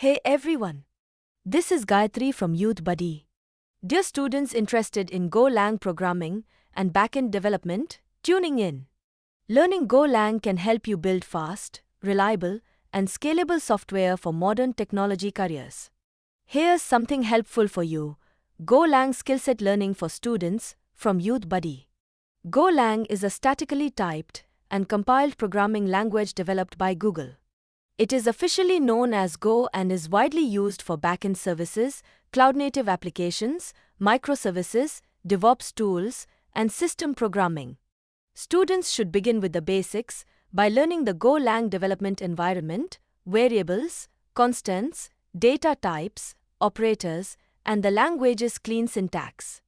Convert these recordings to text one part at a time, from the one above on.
Hey everyone! This is Gayatri from Youthbuddy. Dear students interested in Golang programming and backend development, tuning in. Learning Golang can help you build fast, reliable, and scalable software for modern technology careers. Here's something helpful for you: Golang Skillset Learning for Students from Youthbuddy. Golang is a statically typed and compiled programming language developed by Google. It is officially known as Go and is widely used for backend services, cloud-native applications, microservices, DevOps tools, and system programming. Students should begin with the basics by learning the Golang development environment, variables, constants, data types, operators, and the language's clean syntax.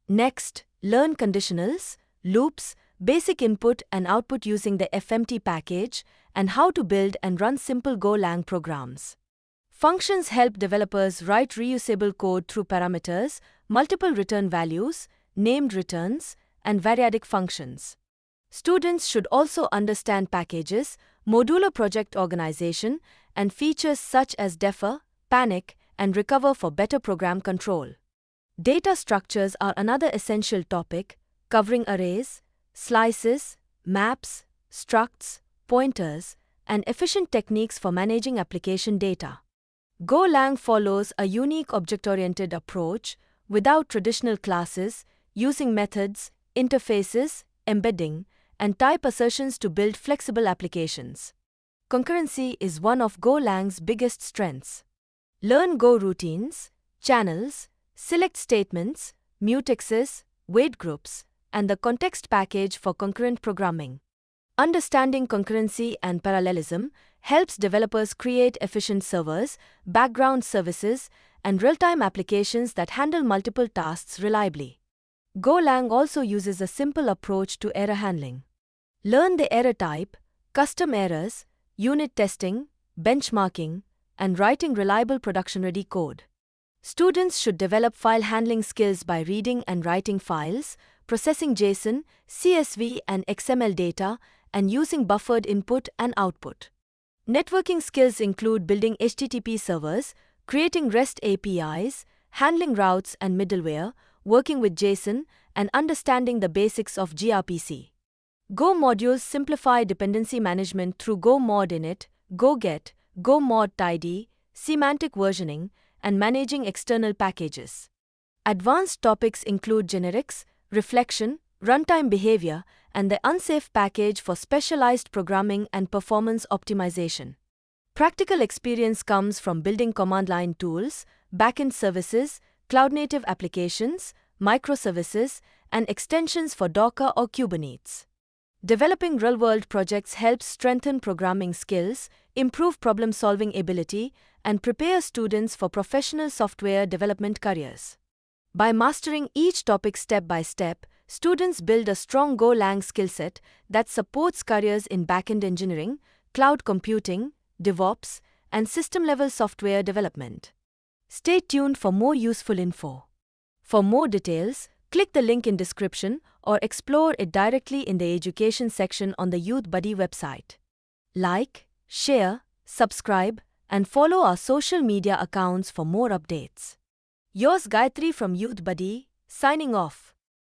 Next, learn conditionals, loops, basic input and output using the FMT package, and how to build and run simple Golang programs. Functions help developers write reusable code through parameters, multiple return values, named returns, and variadic functions. Students should also understand packages, modular project organization, and features such as defer, panic, and recover for better program control. Data structures are another essential topic, covering arrays, slices, maps, structs, pointers, and efficient techniques for managing application data. Golang follows a unique object-oriented approach without traditional classes, using methods, interfaces, embedding, and type assertions to build flexible applications. Concurrency is one of Golang's biggest strengths. Learn Go routines, channels, select statements, mutexes, wait groups, and the context package for concurrent programming. Understanding concurrency and parallelism helps developers create efficient servers, background services, and real-time applications that handle multiple tasks reliably. Golang also uses a simple approach to error handling. Learn the error type, custom errors, unit testing, benchmarking, and writing reliable production-ready code. Students should develop file handling skills by reading and writing files, processing JSON, CSV, and XML data, and using buffered input and output. Networking skills include building HTTP servers, creating REST APIs, handling routes and middleware, working with JSON, and understanding the basics of gRPC. Go modules simplify dependency management through Go mod init, Go get, Go mod tidy, semantic versioning, and managing external packages. Advanced topics include generics, reflection, runtime behavior, and the unsafe package for specialized programming and performance optimization. Practical experience comes from building command line tools, backend services, cloud-native applications, microservices, and extensions for Docker or Kubernetes. Developing real-world projects helps strengthen programming skills, improve problem-solving ability, and prepare students for professional software development careers. By mastering each topic step by step, students build a strong Golang skill set that supports careers in backend engineering, cloud computing, DevOps, and system-level software development. Stay tuned for more useful info. For more details, click the link in description or explore it directly in the education section on the Youthbuddy website. Like, share, subscribe, and follow our social media accounts for more updates. Yours Gayatri from Youthbuddy, signing off.